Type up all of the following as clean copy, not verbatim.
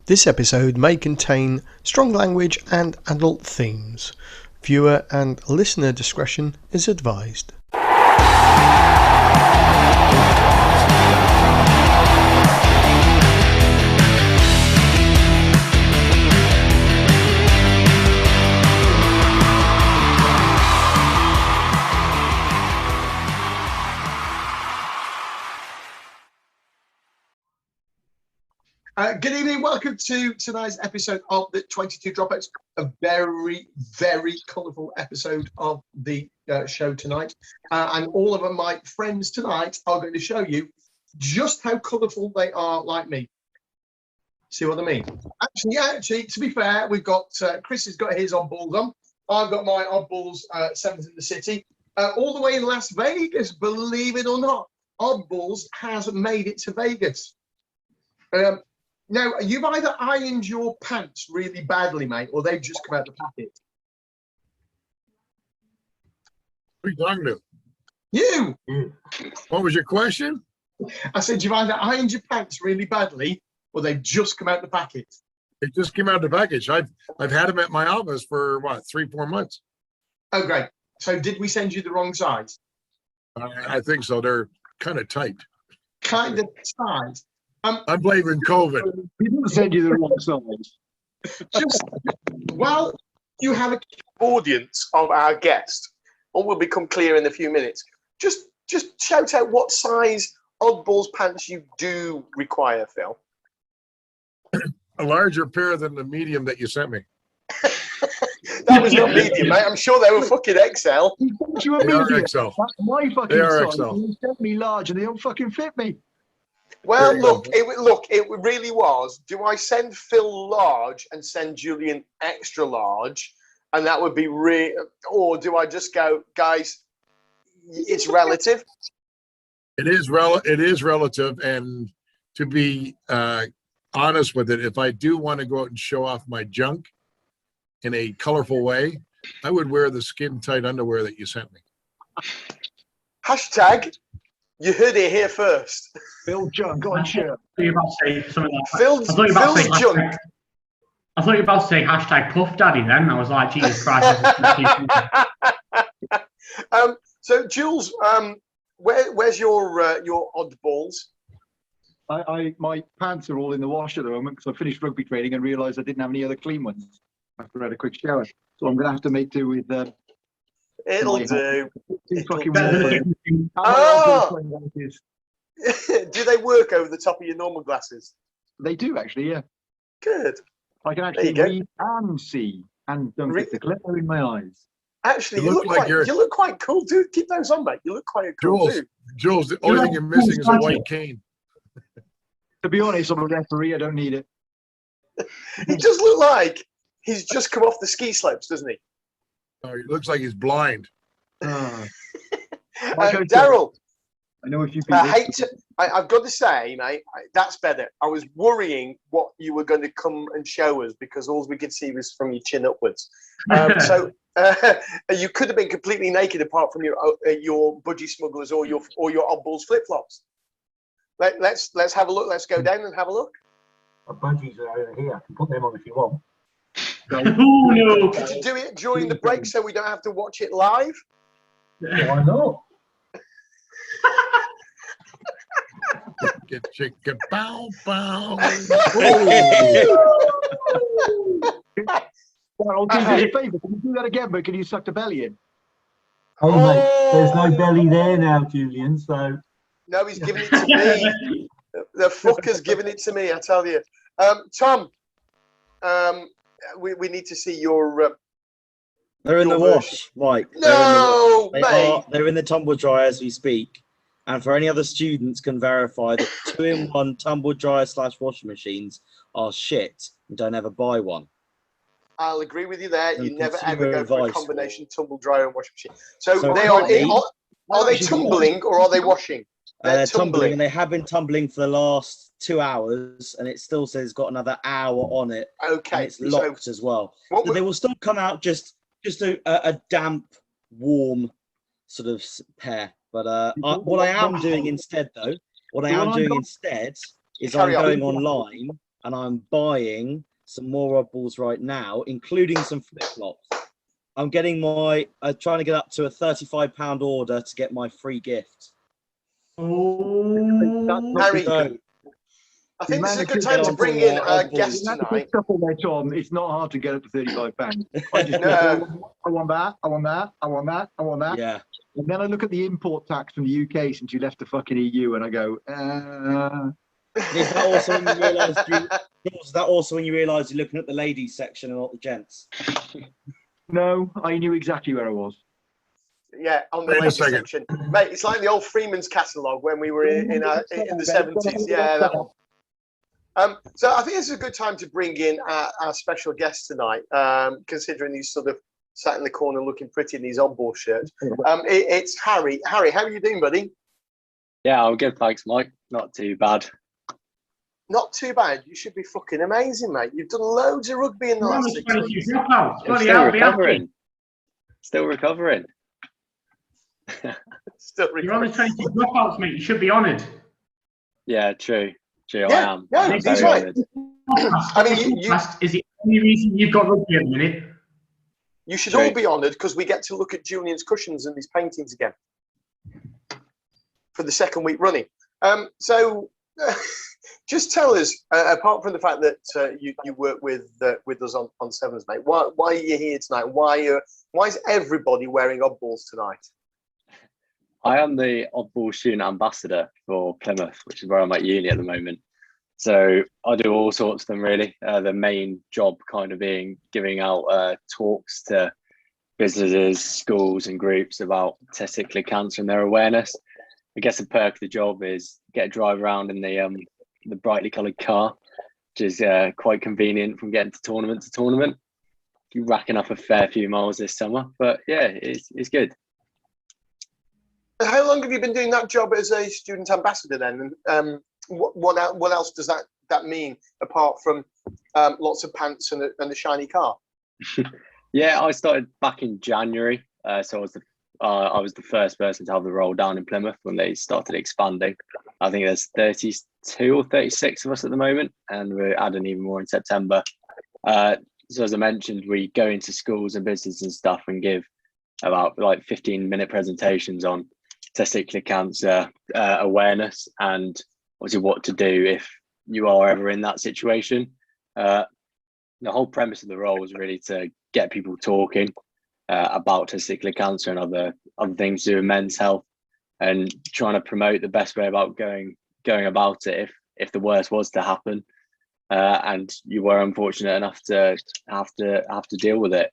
This episode may contain strong language and adult themes. Viewer and listener discretion is advised. Good evening, welcome to tonight's episode of the 22 Dropouts, a very, very colourful episode of the show tonight. And all of my friends tonight are going to show you just how colourful they are like me. See what I mean? Actually, to be fair, we've got, Chris has got his oddballs on. I've got my oddballs, 7th in the city. All the way in Las Vegas, believe it or not, Oddballs has made it to Vegas. Now, you've either ironed your pants really badly, mate, or they've just come out the packet. What are you talking to? You! What was your question? I said you've either ironed your pants really badly, or they've just come out the packet. It just came out of the package. I've had them at my office for, what, 3-4 months? Oh, great. So did we send you the wrong size? I think so. They're kind of tight. Kind of tight. I'm blaming COVID. We didn't send you the wrong size. Just, well, you have an audience of our guest, or will become clear in a few minutes. Just shout out what size Oddballs pants you do require, Phil. A larger pair than the medium that you sent me. That was not medium, mate. I'm sure they were fucking XL. He sent you a They are medium. XL. That's my fucking They are size. XL. He sent me large and they don't fucking fit me. Well, There you it really was. Do I send Phil large and send Julian extra large? And that would be or do I just go, guys, it's relative? It is relative, and to be honest with it, if I do want to go out and show off my junk in a colorful way, I would wear the skin tight underwear that you sent me. Hashtag, you heard it here first. Phil Junk on shirt. I thought you were about to say something like that. Phil's junk. I thought you were about to say hashtag Puff Daddy then. I was like, Jesus Christ. So, Jules, where's your oddballs? My pants are all in the wash at the moment because I finished rugby training and realised I didn't have any other clean ones after I had a quick shower. So I'm going to have to make do with. It'll do. Fucking Oh! Do they work over the top of your normal glasses? They do actually, yeah. Good. I can actually read and see and don't get the glare in my eyes. Actually, you look quite cool, dude. Keep those on, mate. You look quite cool, dude. Jules, the only thing you're missing is a white cane. To be honest, I'm a referee. I don't need it. He does look like he's just come off the ski slopes, doesn't he? Oh, he looks like he's blind. Daryl, I know if you. I've got to say, mate, that's better. I was worrying what you were going to come and show us because all we could see was from your chin upwards. So you could have been completely naked apart from your budgie smugglers or your Oddballs flip flops. Let's have a look. Let's go down and have a look. My budgies are over here. I can put them on if you want. Oh, no. Could you do it during the break so we don't have to watch it live? Why not? Chicka bow bow. Well, I'll do you a favour. Can you do that again, but can you suck the belly in? Oh, mate, there's no belly there now, Julian. So no, he's giving it to me. The fucker's giving it to me. I tell you, Tom. We need to see your. They're in the wash, Mike. No, they're in the tumble dryer as we speak. And for any other students can verify that 2-in-1 tumble dryer / washing machines are shit and don't ever buy one. I'll agree with you there. You never consumer ever go for a advice. combination tumble dryer and washing machine. So they currently- are they tumbling or are they washing? They're tumbling, and they have been tumbling for the last 2 hours, and it still says it's got another hour on it. Okay, and it's locked as well. What So they will still come out just a damp, warm sort of pair. But what I am doing instead, though, is I'm going online and I'm buying some more oddballs right now, including some flip-flops. I'm getting trying to get up to a £35 order to get my free gift. Oh, Harry, So, I think this is a good Get time to on bring to, in our Oddballs. guest That's a tonight. good couple there, Tom. It's not hard to get up to £35. I just No. I want that, I want that, I want that, I want that. yeah. And then I look at the import tax from the UK since you left the fucking EU, and I go, Is that also when you realise is that also when you realise you're looking at the ladies section and not the gents? no, I knew exactly where I was. Yeah, on the Wait a ladies second. section, mate. It's like the old Freeman's catalogue when we were in the 70s. Yeah, that one. So I think this is a good time to bring in our special guest tonight, considering he's sort of sat in the corner looking pretty in his oddball shirt. It's Harry. Harry, how are you doing, buddy? Yeah, I'm good, thanks, Mike. Not too bad. Not too bad. You should be fucking amazing, mate. You've done loads of rugby in the you're on last the 6 22 weeks. dropouts. I'm Bloody still hell, be happy. recovering. Still recovering. Still You're on the recovering. 22 dropouts, mate. You should be honoured. Yeah, true. I Yeah, am. yeah, I'm he's very right. honoured. I mean, you Is the only reason you've got rugby at the minute. should True. all be honoured because we get to look at Julian's cushions and his paintings again for the second week running. So just tell us, apart from the fact that you work with us on Sevens, mate, why are you here tonight? Why is everybody wearing oddballs tonight? I am the oddball student ambassador for Plymouth, which is where I'm at uni at the moment. So I do all sorts of them, really. The main job kind of being giving out talks to businesses, schools and groups about testicular cancer and their awareness. I guess the perk of the job is get to drive around in the brightly coloured car, which is quite convenient from getting to tournament. You're racking up a fair few miles this summer, but yeah, it's good. How long have you been doing that job as a student ambassador then? And what else does that mean apart from lots of pants and a shiny car? Yeah, I started back in January, so I was the first person to have the role down in Plymouth when they started expanding. I think there's 32 or 36 of us at the moment, and we're adding even more in September. So as I mentioned, we go into schools and businesses and stuff and give about like 15-minute presentations on testicular cancer awareness and obviously what to do if you are ever in that situation. The whole premise of the role is really to get people talking about testicular cancer and other things to do with men's health, and trying to promote the best way about going about it if the worst was to happen, and you were unfortunate enough to have to deal with it.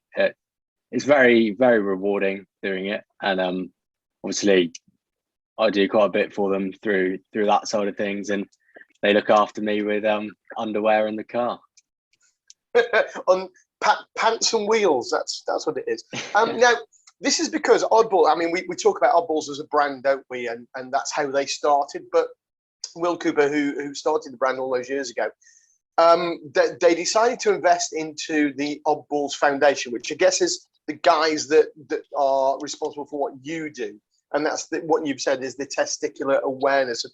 It's very, very rewarding doing it, and obviously I do quite a bit for them through that side of things, and they look after me with underwear in the car. On pants and wheels, that's what it is. Now, this is because Oddball, I mean, we talk about Oddballs as a brand, don't we? And that's how they started. But Will Cooper, who started the brand all those years ago, they decided to invest into the Oddballs Foundation, which I guess is the guys that are responsible for what you do. And that's what you've said is the testicular awareness.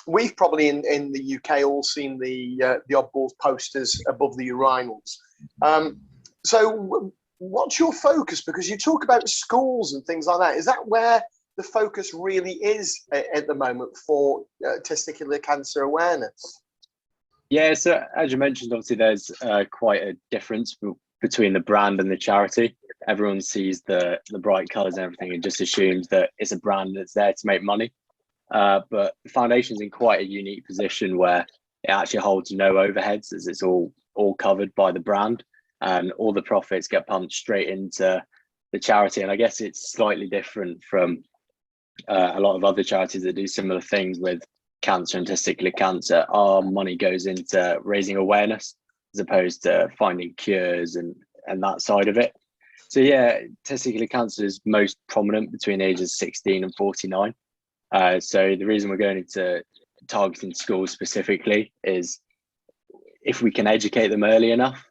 We've probably in the UK all seen the Oddballs posters above the urinals. So what's your focus? Because you talk about schools and things like that. Is that where the focus really is at the moment for testicular cancer awareness? Yeah, so as you mentioned, obviously there's quite a difference between the brand and the charity. Everyone sees the bright colours and everything and just assumes that it's a brand that's there to make money. But the foundation's in quite a unique position where it actually holds no overheads, as it's all covered by the brand, and all the profits get pumped straight into the charity. And I guess it's slightly different from a lot of other charities that do similar things with cancer and testicular cancer. Our money goes into raising awareness as opposed to finding cures and that side of it. So yeah, testicular cancer is most prominent between ages 16 and 49. So the reason we're going into targeting schools specifically is if we can educate them early enough,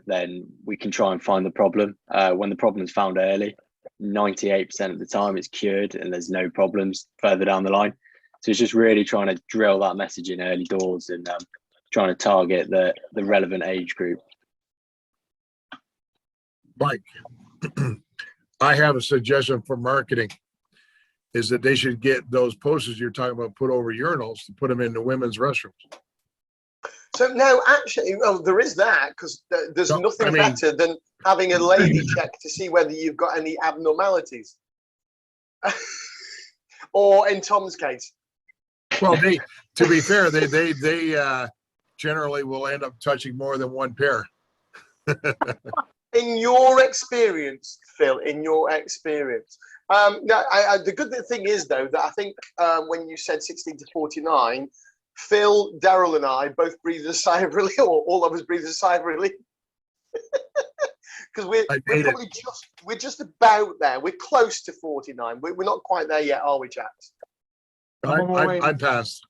then we can try and find the problem. When the problem is found early, 98% of the time it's cured and there's no problems further down the line. So it's just really trying to drill that message in early doors and trying to target the relevant age group. Mike, I have a suggestion for marketing, is that they should get those posters you're talking about put over urinals to put them into women's restrooms. So no, actually, well, there is that, because there's No, nothing I mean- better than having a lady check to see whether you've got any abnormalities. Or in Tom's case. Well, to be fair, they generally will end up touching more than one pair. In your experience, Phil, in your experience. No, the good thing is, though, that I think when you said 16 to 49, Phil, Daryl, and I both breathed a sigh of relief, or all of us breathed a sigh of relief. Because we're just about there. We're close to 49. We're not quite there yet, are we, chaps? I'm past.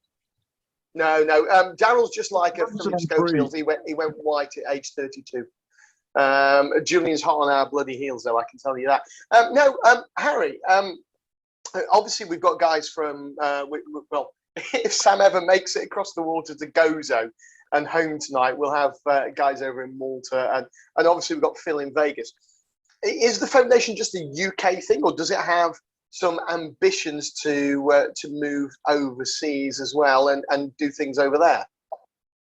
No. Daryl's just like a Philip Schofield. He went white at age 32. Julian's hot on our bloody heels, though, I can tell you that. Harry, obviously we've got guys from, well, if Sam ever makes it across the water to Gozo and home tonight, we'll have guys over in Malta, and obviously we've got Phil in Vegas. Is the foundation just a UK thing, or does it have some ambitions to move overseas as well and do things over there?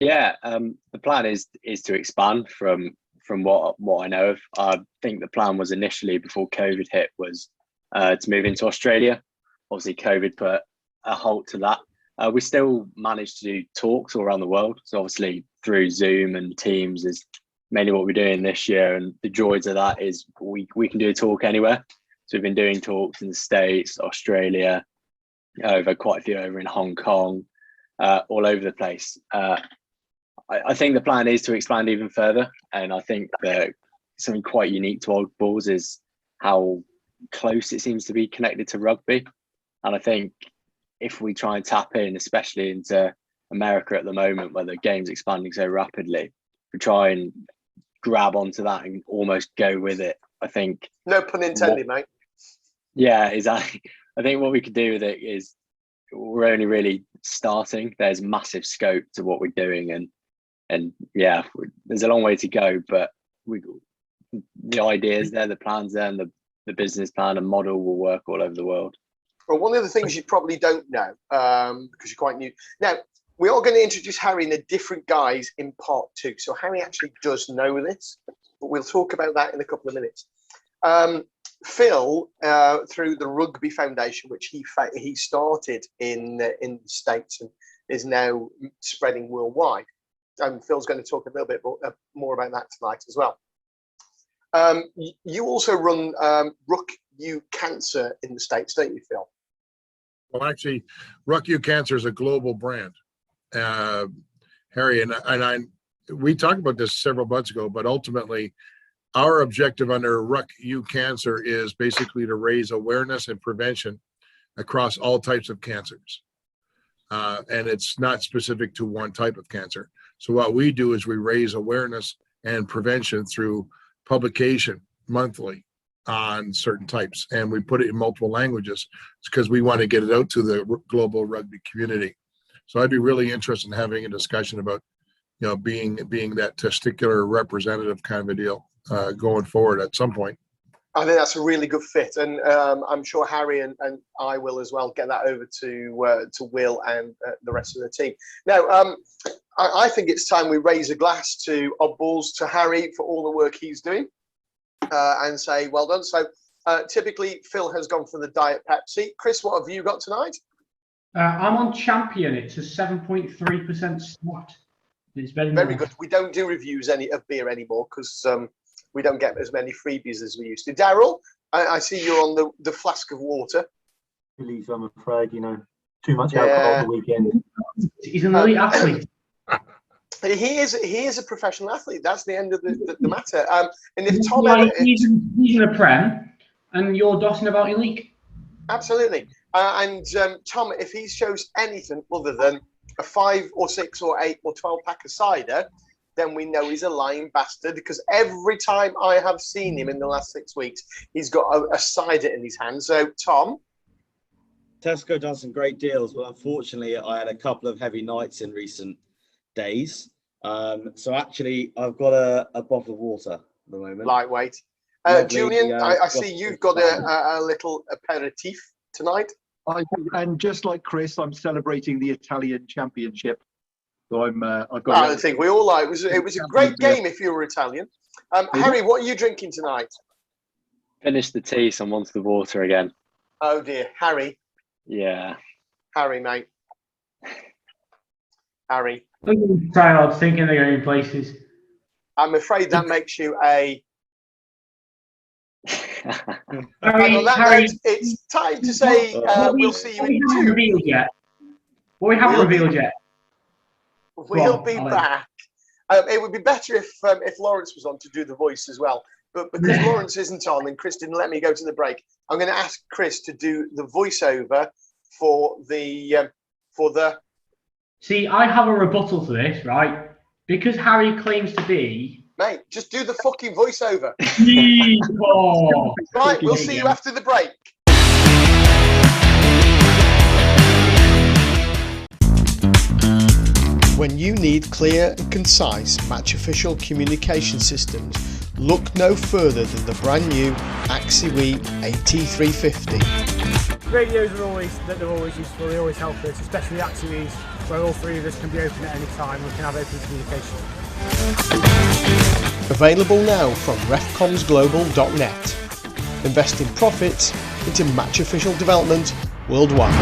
Yeah, the plan is to expand from what I know of. I think the plan was initially, before COVID hit, was to move into Australia. Obviously, COVID put a halt to that. We still managed to do talks all around the world. So obviously through Zoom and Teams is mainly what we're doing this year. And the joys of that is we can do a talk anywhere. So we've been doing talks in the States, Australia, over quite a few over in Hong Kong, all over the place. I think the plan is to expand even further. And I think that something quite unique to Oddballs is how close it seems to be connected to rugby. And I think if we try and tap in, especially into America at the moment, where the game's expanding so rapidly, we try and grab onto that and almost go with it. I think. No pun intended, mate. Yeah, exactly. I think what we could do with it is we're only really starting. There's massive scope to what we're doing, and yeah, there's a long way to go, but the ideas there, the plans there, and the business plan and model will work all over the world. Well, one of the things you probably don't know, because you're quite new. Now, we are going to introduce Harry and the different guys in part 2. So Harry actually does know this, but we'll talk about that in a couple of minutes. Phil, through the Rugby Foundation, which he started in the States and is now spreading worldwide. And Phil's going to talk a little bit more about that tonight as well. You also run Ruck U Cancer in the States, don't you, Phil? Well, actually, Ruck U Cancer is a global brand. Harry and we talked about this several months ago, but ultimately our objective under Ruck U Cancer is basically to raise awareness and prevention across all types of cancers. And it's not specific to one type of cancer. So what we do is we raise awareness and prevention through publication monthly on certain types, and we put it in multiple languages because we want to get it out to the global rugby community. So I'd be really interested in having a discussion about, being that testicular representative kind of a deal going forward at some point. I think that's a really good fit, and I'm sure Harry and I will as well get that over to Will and the rest of the team. Now, I think it's time we raise a glass to Oddballs, to Harry, for all the work he's doing, and say well done. So typically Phil has gone for the Diet Pepsi. Chris, what have you got tonight? I'm on Champion. It's a 7.3% snot. It's very good. We don't do reviews of beer anymore because we don't get as many freebies as we used to. Daryl, I see you're on the flask of water. Please, I'm afraid, too much alcohol the weekend. He's an elite athlete. He is a professional athlete. That's the end of the matter. And if Tom he's in a prem, and you're dossing about in league. Absolutely. And Tom, if he shows anything other than a 5 or 6 or 8 or 12 pack of cider, then we know he's a lying bastard, because every time I have seen him in the last 6 weeks, he's got a cider in his hand. So, Tom? Tesco done some great deals, but unfortunately I had a couple of heavy nights in recent days. So actually, I've got a bottle of water at the moment. Lightweight. Lovely, Julian, I Scottish see you've got a little aperitif tonight. And just like Chris, I'm celebrating the Italian Championship. So I've got. I think we all like it. Was a great game if you were Italian. Harry, what are you drinking tonight? Finish the tea, so I'm onto the water again. Oh dear, Harry. Yeah. Harry, mate. Harry. Child thinking they're going places. I'm afraid that makes you a. And Harry, on that Harry, note, it's time to say we'll see you in we haven't 2. revealed yet. What we haven't revealed yet. We'll be Alan. back. It would be better if Lawrence was on to do the voice as well. But because Lawrence isn't on and Chris didn't let me go to the break, I'm going to ask Chris to do the voiceover for the. See, I have a rebuttal to this, right? Because Harry claims to be. Mate, just do the fucking voiceover. Oh, Right, we'll see you after the break. When you need clear and concise match official communication systems, look no further than the brand new AxiWe AT350. Radios are always useful, they always help us, especially AxiWes, where all three of us can be open at any time, we can have open communication. Available now from refcomsglobal.net. Investing profits into match official development worldwide.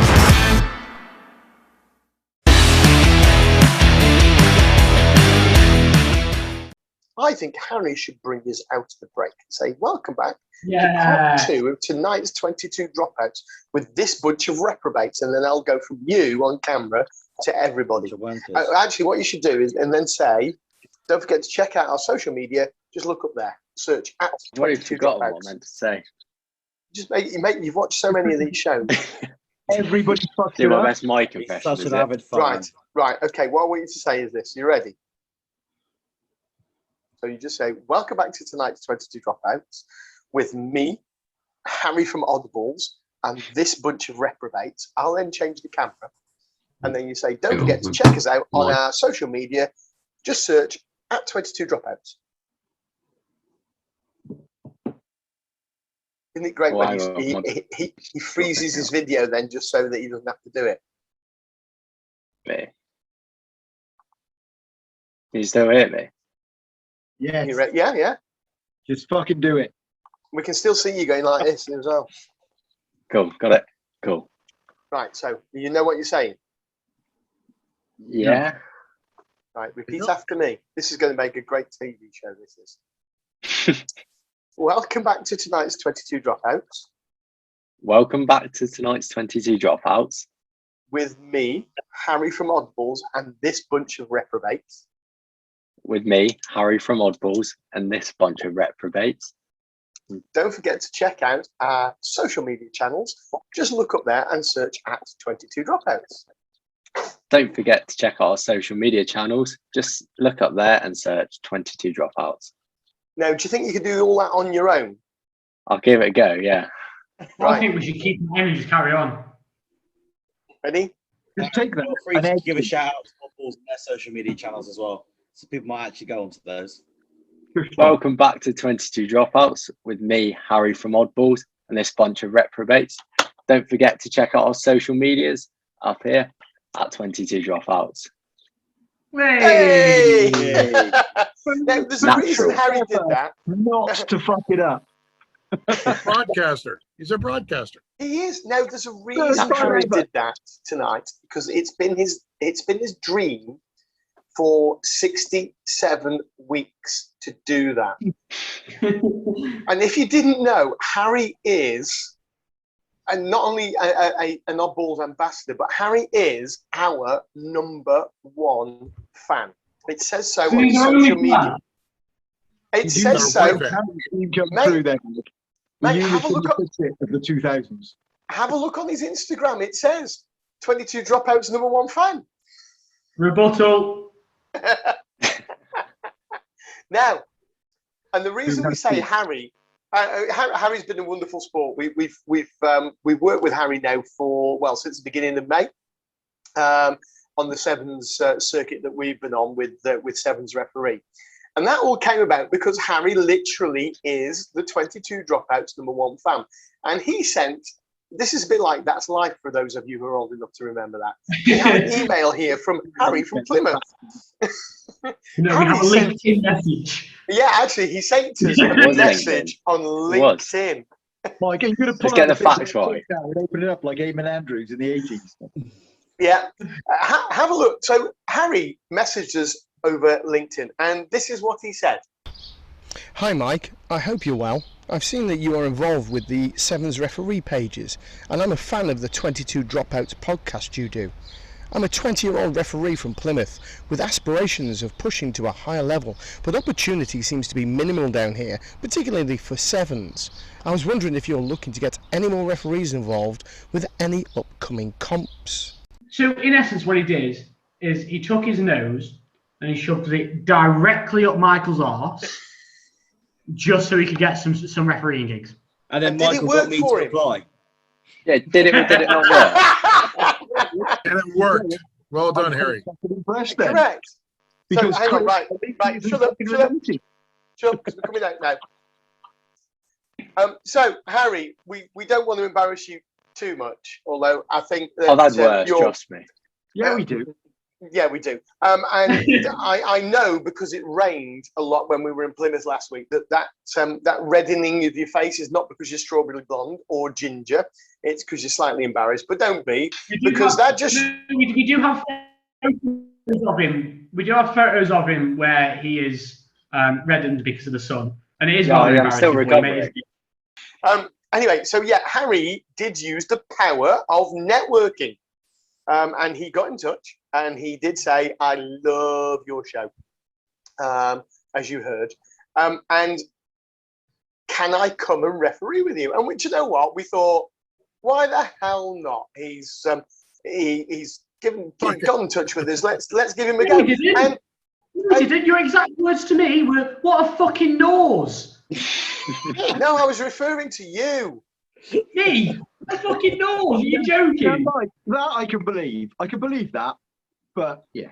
I think Harry should bring us out of the break and say, welcome back to part 2 of tonight's 22 dropouts with this bunch of reprobates, and then I'll go from you on camera to everybody. Actually, what you should do is, and then say, don't forget to check out our social media. Just look up there, search at 22 dropouts. What I meant to say. Just mate, you've watched so many of these shows. Everybody fucks Do it my up. best mic impression. Such an avid fan. Right. Okay. What I want you to say is this. You ready? So you just say, welcome back to tonight's 22 dropouts with me, Harry from Oddballs, and this bunch of reprobates. I'll then change the camera. And then you say, don't forget to check us out on our social media. Just search at 22 dropouts. Isn't it great when he freezes his video then just so that he doesn't have to do it? Can you still hear me? Yes. Yeah. Just fucking do it. We can still see you going like this as well. Cool, got it. Cool. Right, so you know what you're saying? Yeah. Right, repeat after me. This is going to make a great TV show, this is. Welcome back to tonight's 22 dropouts. Welcome back to tonight's 22 dropouts. With me, Harry from Oddballs, and this bunch of reprobates. With me, Harry from Oddballs, and this bunch of reprobates. Don't forget to check out our social media channels. Just look up there and search at 22 dropouts. Don't forget to check out our social media channels. Just look up there and search 22 dropouts. Now, do you think you could do all that on your own? I'll give it a go, yeah. I think we should keep the name and just carry on. Ready? Just take that. Feel free to give a shout out to Oddballs and their social media channels as well. So people might actually go onto those. Welcome back to 22 dropouts with me, Harry from Oddballs, and this bunch of reprobates. Don't forget to check out our social medias up here at 22 dropouts. Hey! Yay. Now, there's a reason Harry did that. Not to fuck it up. Broadcaster. He's a broadcaster. He is. Now, there's a reason Harry did that tonight, because it's been his dream for 67 weeks to do that. And if you didn't know, Harry is, and not only an Oddballs ambassador, but Harry is our #1 fan. It says so on social media. It says so. Mate, have a look at of the 2000s. Have a look on his Instagram. It says 22 dropouts #1 fan. Rebuttal. Now, and the reason we say Harry, Harry's been a wonderful sport. We've worked with Harry now for since the beginning of May, on the Sevens circuit that we've been on with Sevens referee. And that all came about because Harry literally is the 22 Dropouts #1 fan. And he sent, this is a bit like That's Life for those of you who are old enough to remember that. We have an email here from Harry from Plymouth. We have a LinkedIn message. Yeah, actually, he sent us a was message on was. LinkedIn. Mike, you could have Let's pulled get out the facts right. and opened it up like Eamon Andrews in the 80s. Yeah, have a look. So Harry messaged us over LinkedIn, and this is what he said. Hi Mike, I hope you're well. I've seen that you are involved with the Sevens referee pages, and I'm a fan of the 22 Dropouts podcast you do. I'm a 20-year-old referee from Plymouth with aspirations of pushing to a higher level, but opportunity seems to be minimal down here, particularly for Sevens. I was wondering if you're looking to get any more referees involved with any upcoming comps. So in essence, what he did is he took his nose and he shoved it directly up Michael's arse, just so he could get some refereeing gigs. And then And did it Michael work got me for to him? reply. Yeah, did it or did it not work? And it worked. Well done, Harry. Impressed then. Correct. Because so hang on, Chris- right. Shut up, because we're coming out now. So Harry, we don't want to embarrass you too much, although I think that Oh, that's worse, trust me. Yeah, we do. Yeah, we do. And I know because it rained a lot when we were in Plymouth last week that reddening of your face is not because you're strawberry blonde or ginger. It's because you're slightly embarrassed. But don't be, because that just... We do have photos of him. We do have photos of him where he is reddened because of the sun. And it is rather I'm still embarrassing. recovering. Anyway, so yeah, Harry did use the power of networking. And he got in touch and he did say, I love your show, as you heard. And can I come and referee with you? And you know what? We thought, why the hell not? He's got in touch with us. Let's give him a go. And your exact words to me were, what a fucking nose. no, I was referring to you. Me? A fucking nose? Are you joking? Yeah, Mike, that I can believe. I can believe that. But yeah.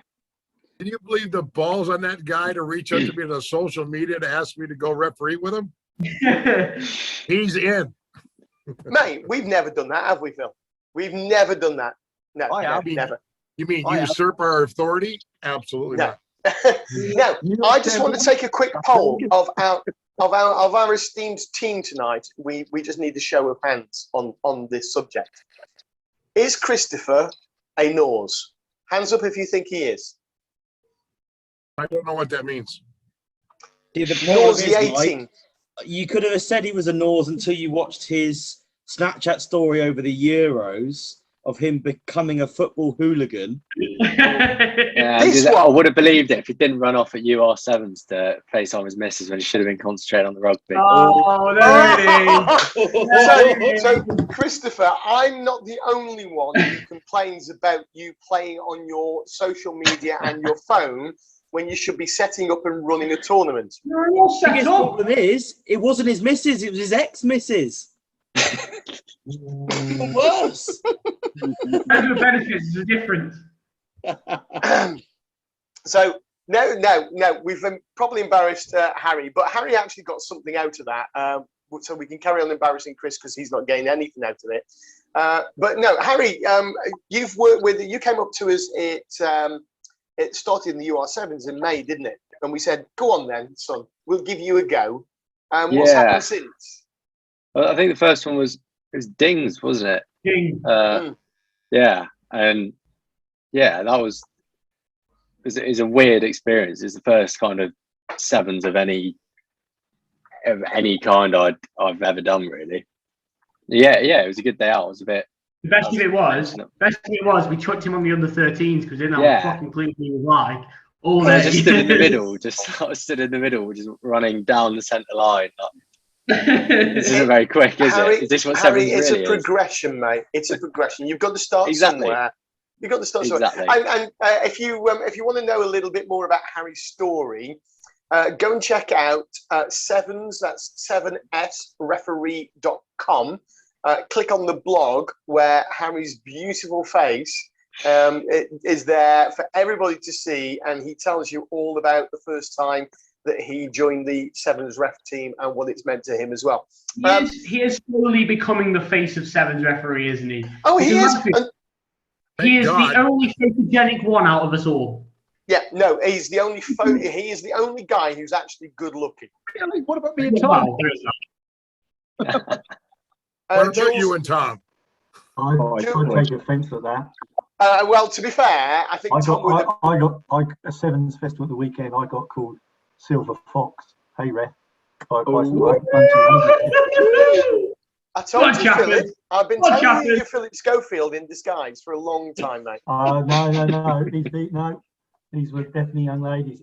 Can you believe the balls on that guy to reach out to me on social media to ask me to go referee with him? He's in. Mate, we've never done that, have we, Phil? We've never done that. No, I have. never. You mean I usurp our authority? Absolutely No. not. No, I just want to take a quick poll of our esteemed team tonight. We just need a show of hands on this subject. Is Christopher a nose? Hands up if you think he is. I don't know what that means. See, the problem is, Nauseating. Mike, you could have said he was a nose until you watched his Snapchat story over the Euros of him becoming a football hooligan. Yeah, This I one- would have believed it if he didn't run off at UR7s to face on his missus when he should have been concentrating on the rugby. Oh, there it is. So, Christopher, I'm not the only one who complains about you playing on your social media and your phone when you should be setting up and running a tournament. You're all The set biggest up. problem is, it wasn't his missus, it was his ex-missus. Worse. The benefits are different. So, no, we've probably embarrassed Harry, but Harry actually got something out of that. So we can carry on embarrassing Chris because he's not getting anything out of it. But no, Harry, you've worked with, you came up to us, it started in the UR7s in May, didn't it? And we said, go on then, son, we'll give you a go. What's happened since? Well, I think the first one was Dings, wasn't it? King. Yeah, and yeah, that was a weird experience. It's the first kind of sevens of any kind I've ever done, really. Yeah, it was a good day out. It was a bit. The best of it was we chucked him on the under-13s because we didn't have a fucking clue what he was like. All I day. just stood in the middle, just running down the centre line. This isn't very quick, is Harry, it? Is this what Harry, sevens it's really a progression, mate. It's a progression. You've got to start somewhere. You've got to start somewhere. And if you want to know a little bit more about Harry's story, go and check out Sevens. That's 7sreferee.com. Click on the blog where Harry's beautiful face is there for everybody to see, and he tells you all about the first time that he joined the Sevens ref team and what it's meant to him as well. He is slowly becoming the face of Sevens referee, isn't he? Oh, he is. He is the only photogenic one out of us all. Yeah, no, he's the only he is the only guy who's actually good looking. Really? What about me and Tom? What about Jules, you and Tom? I take offence at that. well, to be fair, I think Tom would have... I got a Sevens festival at the weekend. I got called Silver Fox. Hey, ref. I told you, Philip. I've been telling you, you're Philip Schofield in disguise for a long time, mate. No. These were definitely young ladies.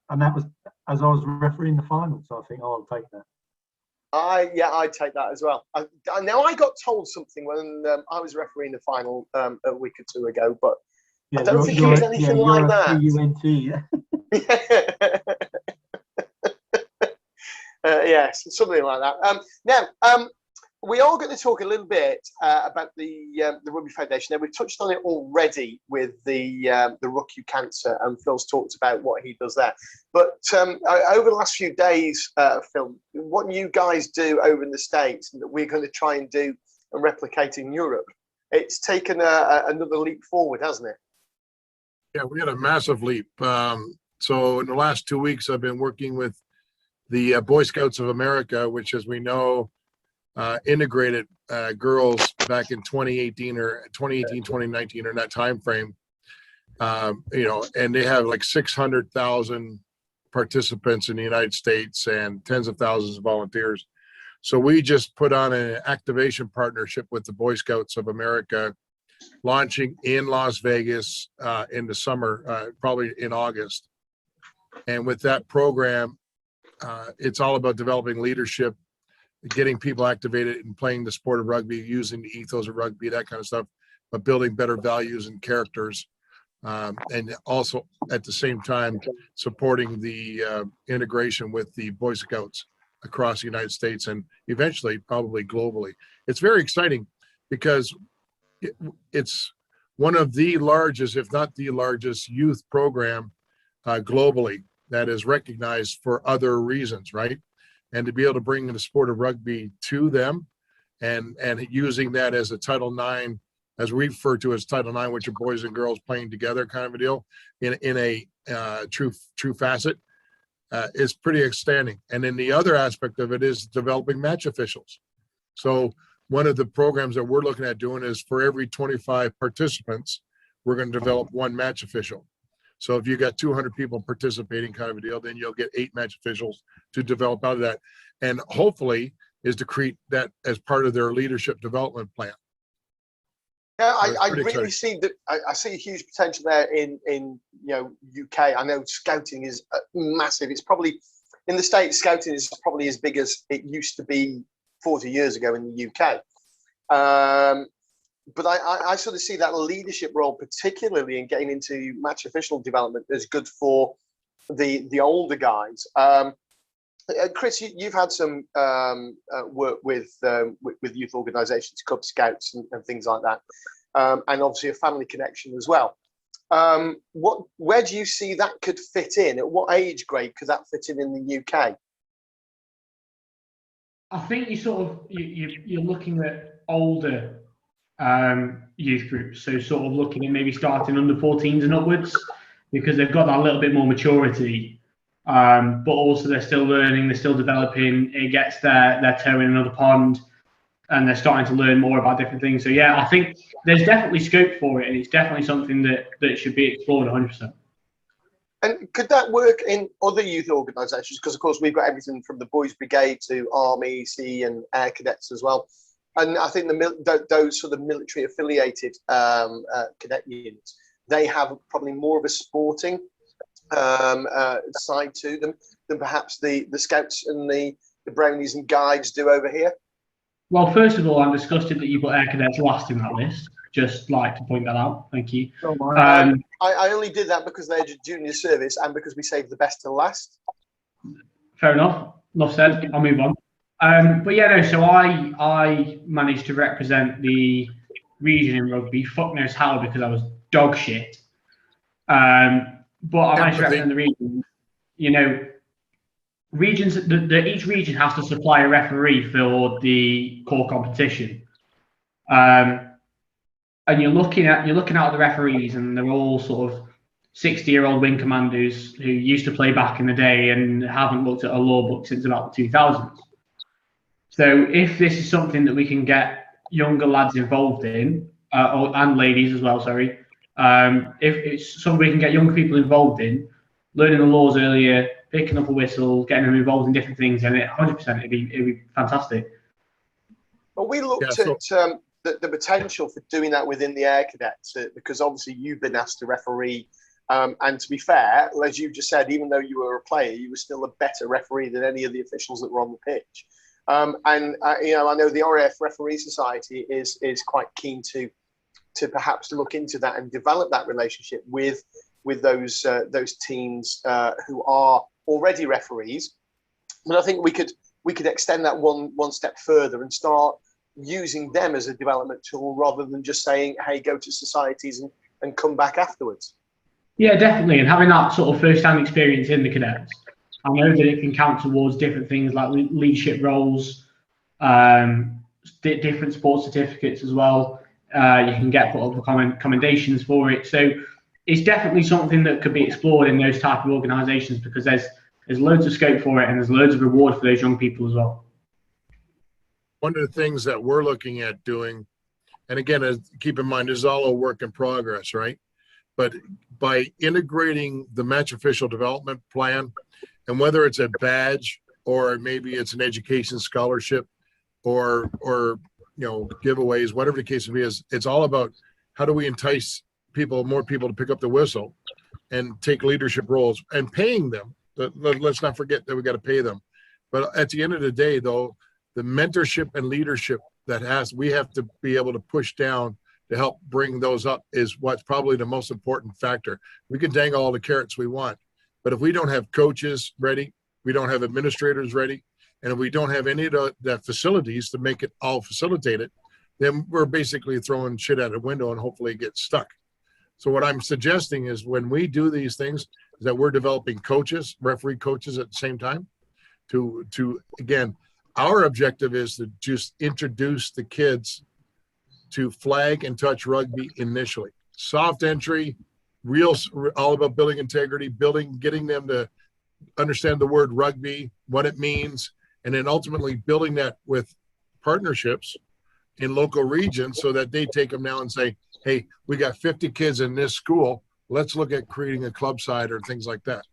And that was as I was refereeing the final. So I think, I'll take that. I'd take that as well. Now, I got told something when I was refereeing the final a week or two ago, but I don't think it was anything like that. Yes, something like that. Now, we are going to talk a little bit about the Rugby Foundation. Now, we've touched on it already with the RUCU cancer, and Phil's talked about what he does there. But over the last few days, Phil, what you guys do over in the States that we're going to try and do and replicate in Europe, it's taken another leap forward, hasn't it? Yeah, we had a massive leap. So in the last 2 weeks, I've been working with the Boy Scouts of America, which, as we know, integrated girls back in 2018 or 2019 or in that time frame. And they have like 600,000 participants in the United States and tens of thousands of volunteers. So we just put on an activation partnership with the Boy Scouts of America, launching in Las Vegas in the summer, probably in August. And with that program, it's all about developing leadership, getting people activated and playing the sport of rugby, using the ethos of rugby, that kind of stuff, but building better values and characters. And also at the same time, supporting the integration with the Boy Scouts across the United States and eventually probably globally. It's very exciting because it's one of the largest, if not the largest, youth program globally that is recognized for other reasons, right? And to be able to bring the sport of rugby to them and using that as a Title IX, as we refer to as Title IX, which are boys and girls playing together kind of a deal in a true facet, is pretty outstanding. And then the other aspect of it is developing match officials. So one of the programs that we're looking at doing is for every 25 participants, we're going to develop one match official. So if you got 200 people participating kind of a deal, then you'll get 8 match officials to develop out of that. And hopefully is to create that as part of their leadership development plan. Yeah, I really see that. I see a huge potential there in UK. I know scouting is massive. It's probably in the States, scouting is probably as big as it used to be 40 years ago in the UK. But I sort of see that leadership role, particularly in getting into match official development, as good for the older guys. Chris, you've had some work with youth organisations, Cub Scouts, and things like that, and obviously a family connection as well. Where do you see that could fit in? At what age grade could that fit in the UK? I think you're looking at older youth groups, so sort of looking at maybe starting under 14s and upwards, because they've got that little bit more maturity. But also they're still learning, they're still developing. It gets their toe in another pond, and they're starting to learn more about different things. So yeah, I think there's definitely scope for it, and it's definitely something that should be explored 100%. And could that work in other youth organisations? Because of course we've got everything from the Boys Brigade to Army, Sea, and Air Cadets as well. And I think those sort of military affiliated cadet units, they have probably more of a sporting side to them than perhaps the Scouts and the Brownies and Guides do over here. Well, first of all, I'm disgusted that you put Air Cadets last in that list. Just like to point that out. Thank you. I only did that because they're junior service and because we saved the best till last. Fair enough. Enough said. I'll move on. But yeah, no. So I managed to represent the region in rugby. Fuck knows how, because I was dog shit. But I managed to represent the region. You know, regions. Each region has to supply a referee for the core competition. And you're looking at the referees, and they're all sort of 60-year-old wing commanders who used to play back in the day and haven't looked at a law book since about the 2000s. So if this is something that we can get younger lads involved in, and ladies as well, sorry, if it's something we can get young people involved in, learning the laws earlier, picking up a whistle, getting them involved in different things, and 100% it'd be fantastic. Well, we looked at the potential for doing that within the Air Cadets, because obviously you've been asked to referee. And to be fair, as you just said, even though you were a player, you were still a better referee than any of the officials that were on the pitch. You know, I know the RAF Referee Society is quite keen to perhaps look into that and develop that relationship with those teams who are already referees. But I think we could extend that one step further and start using them as a development tool rather than just saying, hey, go to societies and come back afterwards. Yeah, definitely. And having that sort of first-hand experience in the cadets, I know that it can count towards different things like leadership roles, different sports certificates as well. You can get put up for commendations for it. So it's definitely something that could be explored in those type of organisations, because there's loads of scope for it, and there's loads of reward for those young people as well. One of the things that we're looking at doing, and again, keep in mind, this is all a work in progress, right? But by integrating the match official development plan, and whether it's a badge or maybe it's an education scholarship or you know, giveaways, whatever the case may be, it's all about how do we entice more people to pick up the whistle and take leadership roles, and paying them. Let's not forget that we got to pay them. But at the end of the day, though, the mentorship and leadership we have to be able to push down to help bring those up is what's probably the most important factor. We can dangle all the carrots we want, but if we don't have coaches ready, we don't have administrators ready, and if we don't have any of the facilities to make it all facilitated, then we're basically throwing shit out a window and hopefully it gets stuck. So what I'm suggesting is, when we do these things, is that we're developing coaches, referee coaches at the same time to again, our objective is to just introduce the kids to flag and touch rugby initially. Soft entry, all about building integrity, getting them to understand the word rugby, what it means, and then ultimately building that with partnerships in local regions so that they take them now and say, hey, we got 50 kids in this school. Let's look at creating a club side or things like that.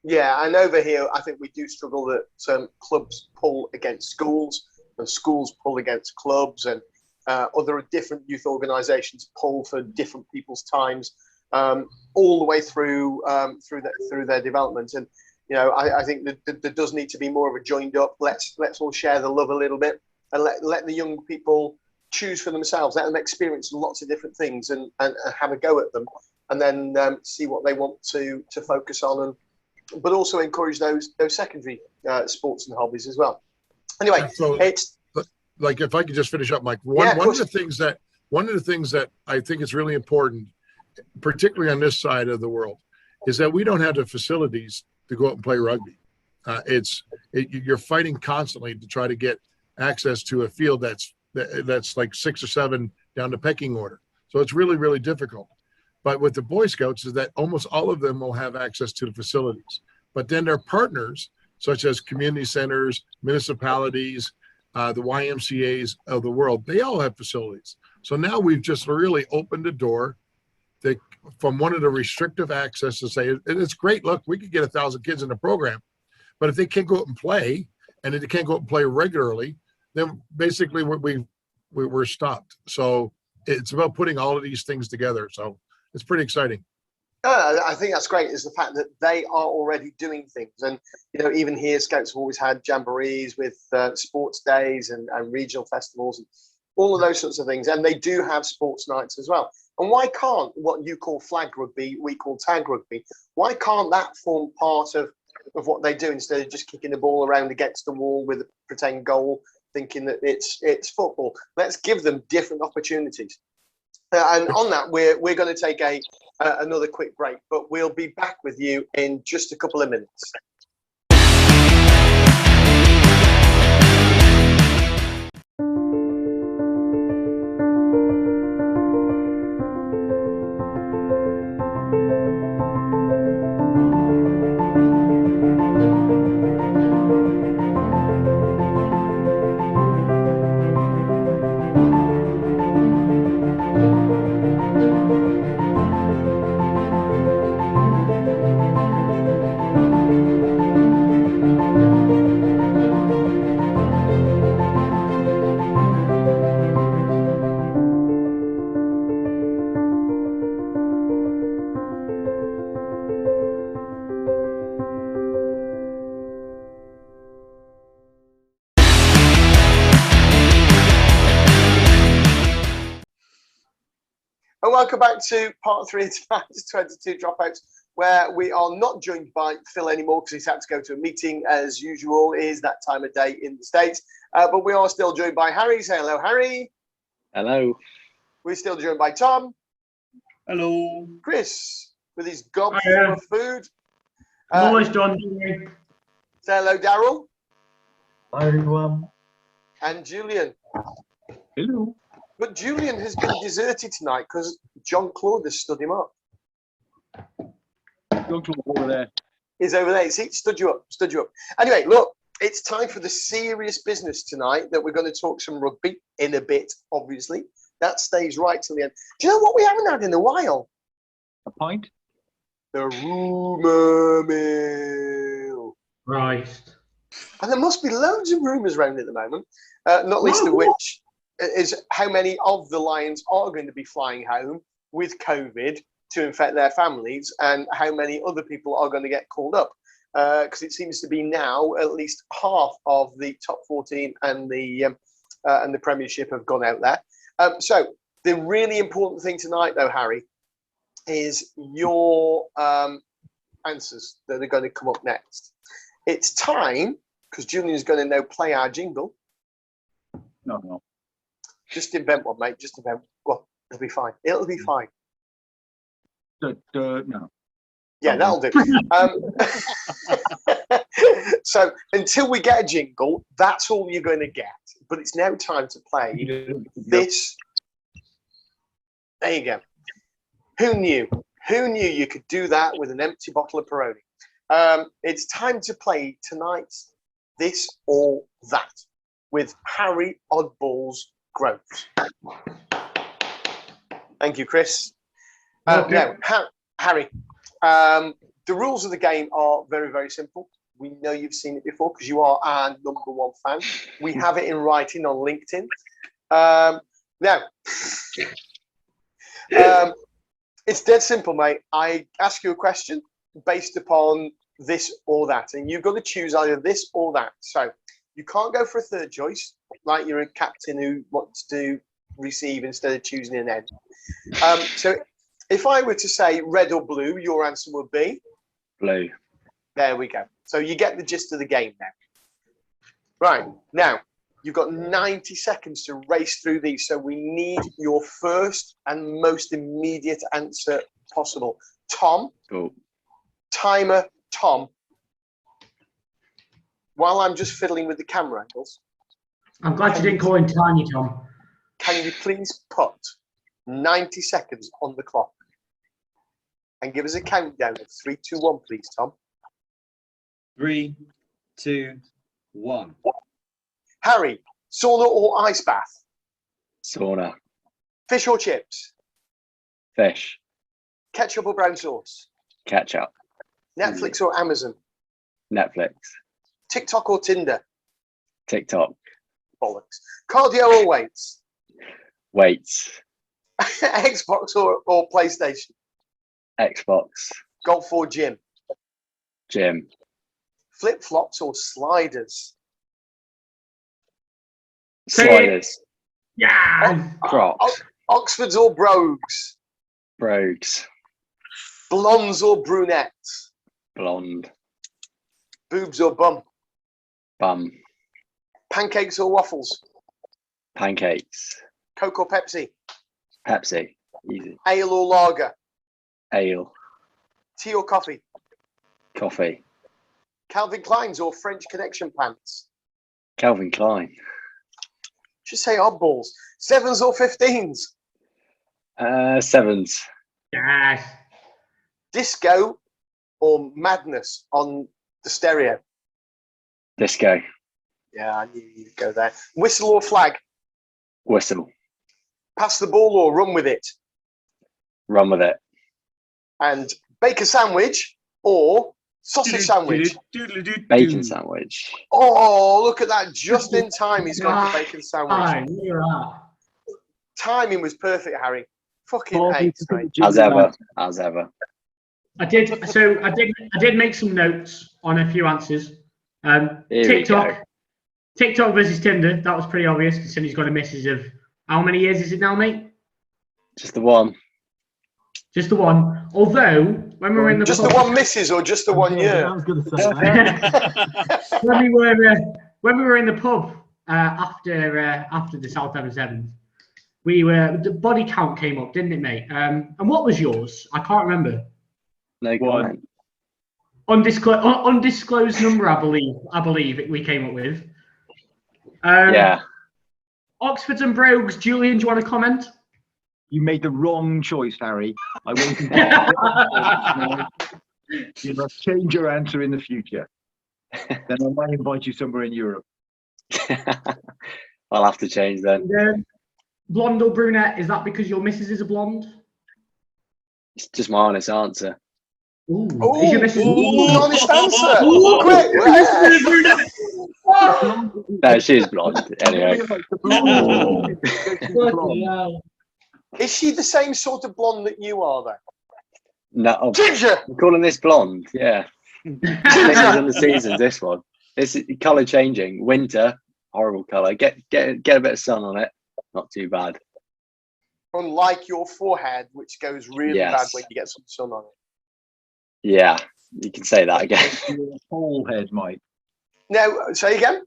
Yeah, and over here, I think we do struggle that clubs pull against schools and schools pull against clubs, and other different youth organisations pull for different people's times, all the way through their development. And you know, I think that there does need to be more of a joined up. Let's all share the love a little bit, and let the young people choose for themselves. Let them experience lots of different things and have a go at them, and then see what they want to focus on, but also encourage those secondary sports and hobbies as well. Anyway, so, like, if I could just finish up, Mike. One of the things that I think is really important, particularly on this side of the world, is that we don't have the facilities to go out and play rugby. You're fighting constantly to try to get access to a field that's like 6 or 7 down the pecking order. So it's really, really difficult. But with the Boy Scouts is that almost all of them will have access to the facilities. But then their partners, such as community centers, municipalities, the YMCAs of the world, they all have facilities. So now we've just really opened the door from one of the restrictive access to say, it's great, look, we could get 1,000 kids in the program, but if they can't go out and play, and if they can't go out and play regularly, then basically we're stopped. So it's about putting all of these things together. So it's pretty exciting. I think that's great, is the fact that they are already doing things. And, you know, even here, Scouts have always had jamborees with sports days and regional festivals and all of those sorts of things. And they do have sports nights as well. And why can't what you call flag rugby, we call tag rugby, why can't that form part of what they do instead of just kicking the ball around against the wall with a pretend goal, thinking that it's football? Let's give them different opportunities. And on that, we're going to take another quick break, but we'll be back with you in just a couple of minutes. And welcome back to part 3 of tonight's 22 Dropouts, where we are not joined by Phil anymore because he's had to go to a meeting as usual. It is that time of day in the States. But we are still joined by Harry. Say hello, Harry. Hello. We're still joined by Tom. Hello. Chris, with his gob Hiya. of food. Always done. Say hello, Daryl. Hi, everyone. And Julian. Hello. But Julian has been deserted tonight because John Claude has stood him up. Don't look over there. He's over there. See, stood you up. Anyway, look, it's time for the serious business tonight that we're going to talk some rugby in a bit, obviously. That stays right till the end. Do you know what we haven't had in a while? A pint? The rumour mill. Christ. And there must be loads of rumours around at the moment, not least of which is how many of the Lions are going to be flying home with COVID to infect their families, and how many other people are going to get called up. Because it seems to be now at least half of the top 14 and the Premiership have gone out there. So the really important thing tonight, though, Harry, is your answers that are going to come up next. It's time, because Julian's going to now play our jingle. No. Just invent one, mate. Just invent. Well, it'll be fine. It'll be fine. No. Yeah, that'll do. So until we get a jingle, that's all you're going to get. But it's now time to play this. There you go. Who knew? Who knew you could do that with an empty bottle of Peroni? It's time to play tonight's This or That with Harry Oddballs Groves. Thank you, Chris. Okay. Now, Harry, the rules of the game are very, very simple. We know you've seen it before because you are our #1 fan. We have it in writing on LinkedIn. Now, it's dead simple, mate. I ask you a question based upon this or that, and you've got to choose either this or that. So you can't go for a third choice, like you're a captain who wants to receive instead of choosing an end. So if I were to say red or blue, your answer would be? Blue. There we go. So you get the gist of the game now. Right, now, you've got 90 seconds to race through these, so we need your first and most immediate answer possible. Tom, Cool. timer, Tom. While I'm just fiddling with the camera angles, I'm glad you didn't call him Tiny Tom. can you please put 90 seconds on the clock? And give us a countdown of 3, 2, 1, please, Tom. 3, 2, 1. Harry, sauna or ice bath? Sauna. Fish or chips? Fish. Ketchup or brown sauce? Ketchup. Netflix or Amazon? Netflix. TikTok or Tinder? TikTok. Bollocks. Cardio or weights? Weights. Xbox or PlayStation? Xbox. Golf or gym? Gym. Flip-flops or sliders? Sliders. Yeah. Crocs. Oxfords or brogues? Brogues. Blondes or brunettes? Blonde. Boobs or bum? Bum. Pancakes or waffles? Pancakes. Coke or Pepsi? Pepsi. Easy. Ale or lager? Ale. Tea or coffee? Coffee. Calvin Klein's or French Connection pants? Calvin Klein. Just say oddballs. 7s or 15s? 7s. Yes. Disco or madness on the stereo? Disco. Yeah, I knew you'd go there. Whistle or flag? Whistle. Pass the ball or run with it? Run with it. And bacon sandwich or sausage sandwich? Bacon sandwich. Oh, look at that. Just in time, he's gone for bacon sandwich. Fine, you're right. Timing was perfect, Harry. Fucking Oh, eight, mate. As ever. As ever. I did make some notes on a few answers. Here we TikTok. go. TikTok versus Tinder. That was pretty obvious considering he's got a missus of how many years is it now, mate? Just the one. Just the one. Although when we were in the Just pub, the one misses or just the one I year? was going to say that. when we were in the pub after the South Devon Sevens, the body count came up, didn't it, mate? And what was yours? I can't remember. No comment. Undisclosed number, I believe we came up with. Yeah. Oxfords and Brogues. Julian, do you want to comment? You made the wrong choice, Harry. I won't. You must change your answer in the future. Then I might invite you somewhere in Europe. I'll have to change then. Blonde or brunette? Is that because your missus is a blonde? It's just my honest answer. Ooh. Oh, Is your missus honest answer. Ooh. Quick. No, she is blonde. Anyway. Is she the same sort of blonde that you are, though? No. Ginger! I'm calling this blonde. Yeah. This in the seasons, this one. This is colour changing. Winter, horrible colour. Get a bit of sun on it. Not too bad. Unlike your forehead, which goes really Yes. bad when you get some sun on it. Yeah, you can say that again. Your whole head, Mike, No, say again?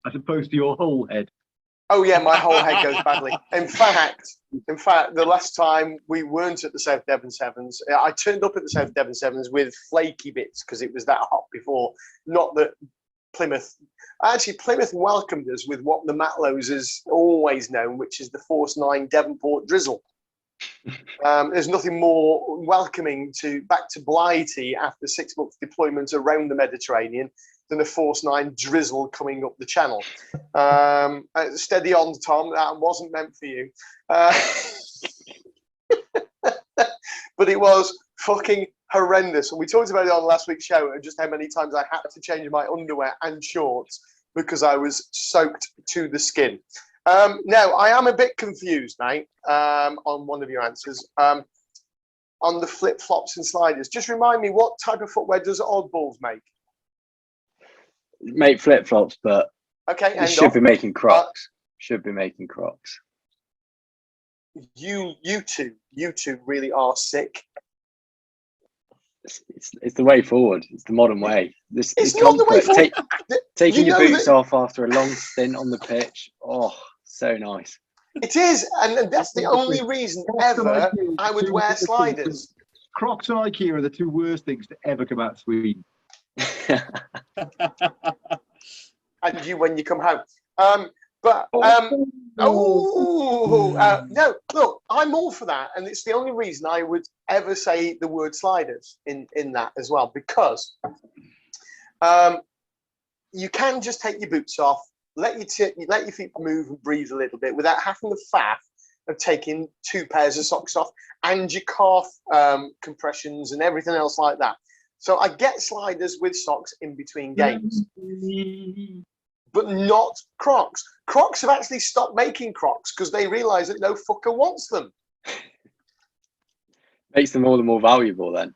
as opposed to your whole head. Oh yeah, my whole head goes badly. In fact, the last time we weren't at the South Devon Sevens, I turned up at the South Devon Sevens with flaky bits because it was that hot before. Not that Plymouth welcomed us with what the Matlows has always known, which is the Force 9 Devonport drizzle. There's nothing more welcoming back to Blighty after 6 months deployment around the Mediterranean than a Force 9 drizzle coming up the channel. Steady on, Tom. That wasn't meant for you. But it was fucking horrendous. And we talked about it on last week's show, and just how many times I had to change my underwear and shorts because I was soaked to the skin. Now, I am a bit confused, mate, on one of your answers. On the flip-flops and sliders. Just remind me, what type of footwear does Oddballs make? Make flip-flops, but Okay, it should be making Crocs. Should be making Crocs. You two really are sick. It's the way forward. It's the modern way. It's not the way forward. Taking You your know boots that- off after a long stint on the pitch. Oh, so nice. It is, and that's the only reason ever I would wear sliders. Crocs and IKEA are the two worst things to ever come out of Sweden. And you when you come home. No, look, I'm all for that, and it's the only reason I would ever say the word sliders in that as well, because you can just take your boots off, let your feet move and breathe a little bit without having the faff of taking 2 pairs of socks off and your calf compressions and everything else like that. So I get sliders with socks in between games. But not Crocs. Crocs have actually stopped making Crocs because they realise that no fucker wants them. Makes them all the more valuable then.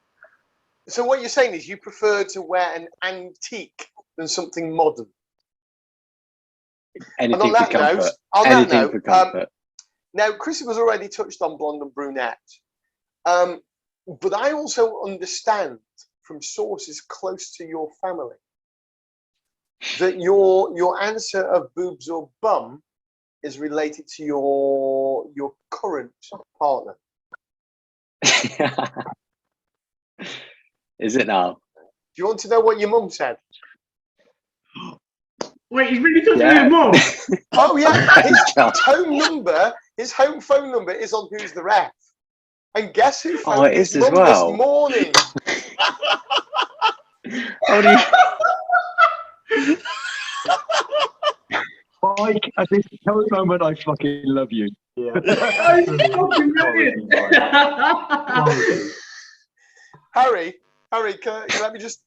So what you're saying is you prefer to wear an antique than something modern. Anything for comfort. Anything for comfort. Now, Chris has already touched on blonde and brunette. But I also understand from sources close to your family that your answer of boobs or bum is related to your current partner. Is it now? Do you want to know what your mum said? Wait, he's really talking Yeah. to his mum. Oh yeah, his God. his home phone number is on Who's the Ref. And guess who Oh, phoned it his is as mum well. this morning? How do you... Mike, at this current moment, I fucking love you. Yeah. Oh, he's fucking brilliant. Quality. Harry, let me just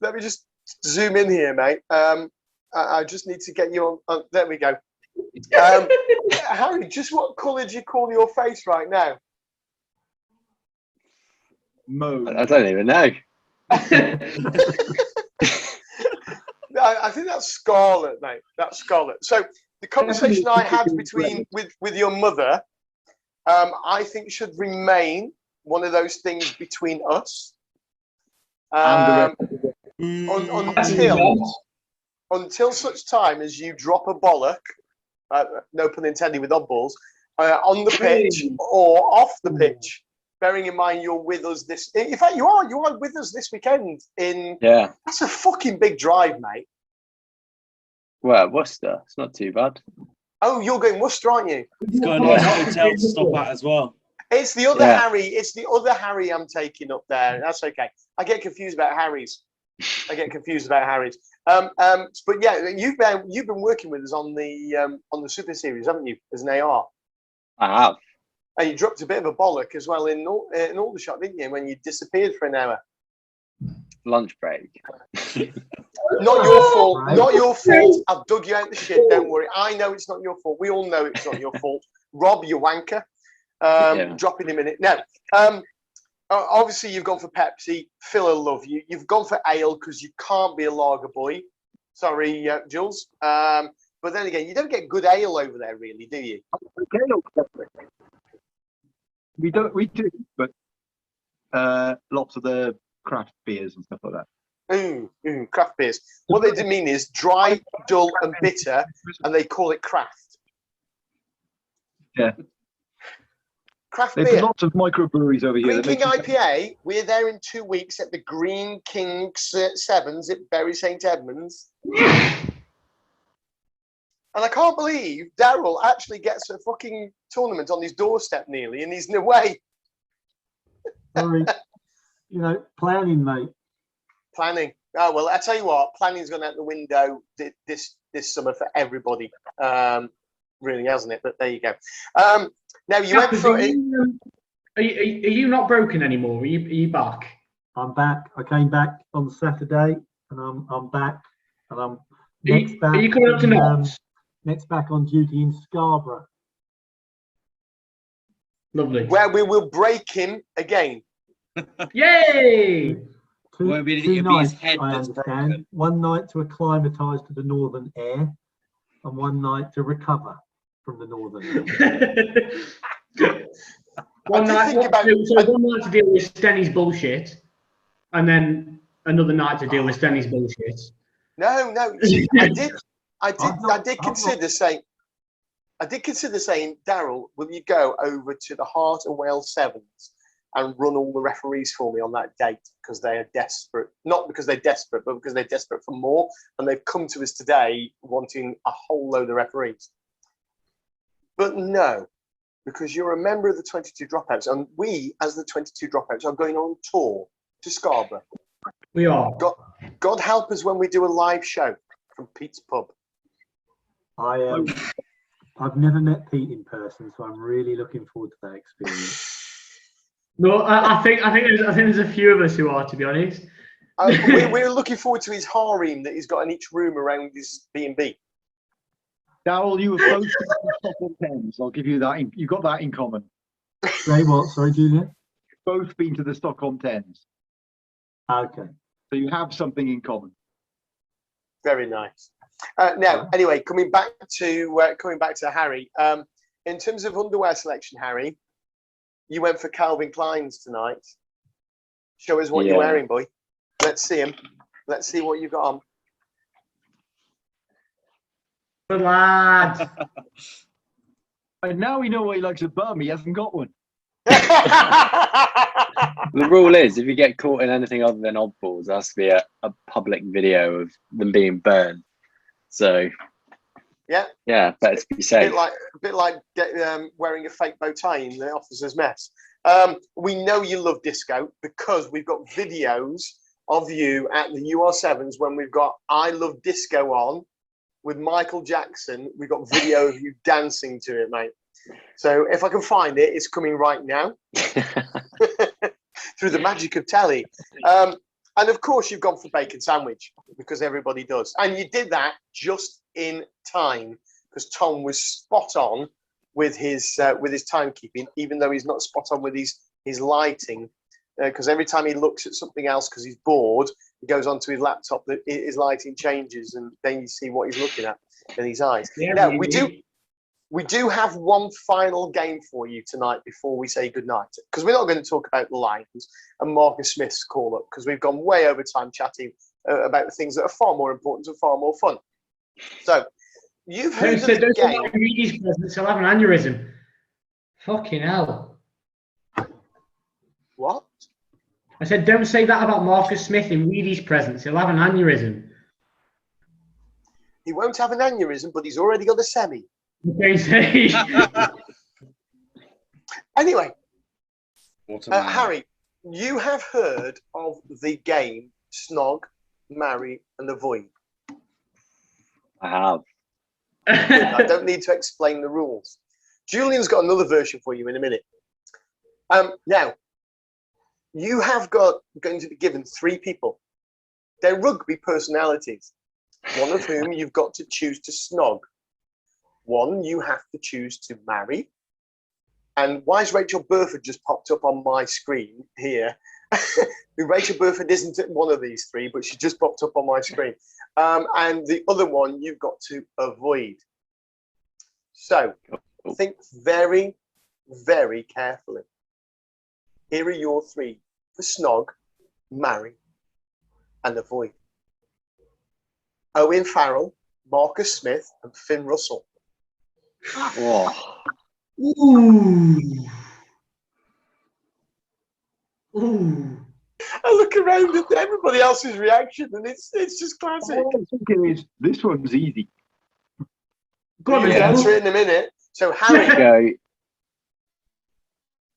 zoom in here, mate. I just need to get you on. There we go. Harry, just what colour do you call your face right now? Mo. I don't even know. I think that's scarlet, mate. That's scarlet. So the conversation I had with your mother, I think should remain one of those things between us. Until such time as you drop a bollock, no pun intended with oddballs, on the pitch or off the pitch. Bearing in mind you're with us this. In fact, you are with us this weekend. Yeah. That's a fucking big drive, mate. Well, Worcester. It's not too bad. Oh, you're going Worcester, aren't you? It's got a nice hotel to stop at as well. It's the other Yeah. Harry. It's the other Harry I'm taking up there. That's okay. I get confused about Harry's. But yeah, you've been working with us on the Super Series, haven't you? As an AR. I have. And you dropped a bit of a bollock as well in Aldershot, didn't you? When you disappeared for an hour. Lunch break. Not your fault. Not your fault. I've dug you out the shit. Don't worry. I know it's not your fault. We all know it's not your fault. Rob, you wanker. Dropping him in it. Now, obviously you've gone for Pepsi. Phil, I love you. You've gone for ale because you can't be a lager boy. Sorry, Jules. But then again, you don't get good ale over there, really, do you? We do, but lots of the craft beers and stuff like that. Craft beers. What they mean is dry, dull, and bitter, and they call it craft. Yeah. Craft There's beer. lots of microbreweries over here. Green that King make IPA. We're there in 2 weeks at the Green King Sevens at Bury St Edmunds. And I can't believe Daryl actually gets a fucking tournament on his doorstep nearly, and he's away. Sorry. Planning, mate. Planning. Oh well, I tell you what, planning's gone out the window this summer for everybody. Really, hasn't it? But there you go. Now you went for it. Are you not broken anymore? Are you back? I'm back. I came back on Saturday, and I'm back, and I'm next back. Are you coming up to Knots? Next back on duty in Scarborough. Lovely. Where we will break him again. Yay! Two It'll be nights, his head I that's understand. broken. One night to acclimatise to the northern air, and one night to recover from the northern air. One night to deal with Stenny's bullshit, and then another night to deal with Stenny's bullshit. No. See, I did consider saying, Daryl, will you go over to the Heart and Wales Sevens and run all the referees for me on that date because they are desperate, not because they're desperate, but because they're desperate for more, and they've come to us today wanting a whole load of referees. But no, because you're a member of the 22 Dropouts, and we, as the 22 Dropouts, are going on tour to Scarborough. We are. God help us when we do a live show from Pete's Pub. I've never met Pete in person, so I'm really looking forward to that experience. No, I think there's a few of us who are, to be honest. We're looking forward to his harem that he's got in each room around his B&B. Darryl, you were both in the Stockholm 10s. I'll give you that. You've got that in common. Say what? Sorry, Julian? You've both been to the Stockholm 10s. Okay. So you have something in common. Very nice. Now, anyway, coming back to Harry. In terms of underwear selection, Harry, you went for Calvin Klein's tonight. Show us what you're wearing, boy. Let's see him. Let's see what you've got on. Good lad. And now we know why he likes a bum. He hasn't got one. The rule is, if you get caught in anything other than oddballs, there has to be a public video of them being burned. So, Yeah, better to be a safe. bit like wearing a fake bow tie in the officer's mess. We know you love disco because we've got videos of you at the UR7s when we've got I Love Disco on with Michael Jackson. We've got video of you dancing to it, mate. So if I can find it, it's coming right now through the magic of telly. And of course, you've gone for bacon sandwich because everybody does. And you did that just in time because Tom was spot on with his timekeeping, even though he's not spot on with his lighting. Because every time he looks at something else because he's bored, he goes onto his laptop, his lighting changes, and then you see what he's looking at in his eyes. Yeah, Now, we do have one final game for you tonight before we say goodnight, because we're not going to talk about the Lions and Marcus Smith's call-up, because we've gone way over time chatting about the things that are far more important and far more fun. So, you've heard of the game. Reedy's presence, he'll have an aneurysm. Fucking hell. What? I said, don't say that about Marcus Smith in Reedy's presence. He'll have an aneurysm. He won't have an aneurysm, but he's already got a semi. Okay, Anyway, What a man. Harry, you have heard of the game Snog, Marry, and Avoid. I have. I don't need to explain the rules. Julian's got another version for you in a minute. Now, you have going to be given 3 people. They're rugby personalities, one of whom you've got to choose to snog. One you have to choose to marry. And why is Rachel Burford just popped up on my screen here? Rachel Burford isn't one of these 3, but she just popped up on my screen. And the other one you've got to avoid. So think very, very carefully. Here are your 3 for snog, marry, and avoid. Owen Farrell, Marcus Smith, and Finn Russell. Oh. Ooh. Ooh. I look around at everybody else's reaction, and it's just classic. All I'm thinking is, this one's easy. Go on, We'll then, answer Bill. it in a minute. So Harry,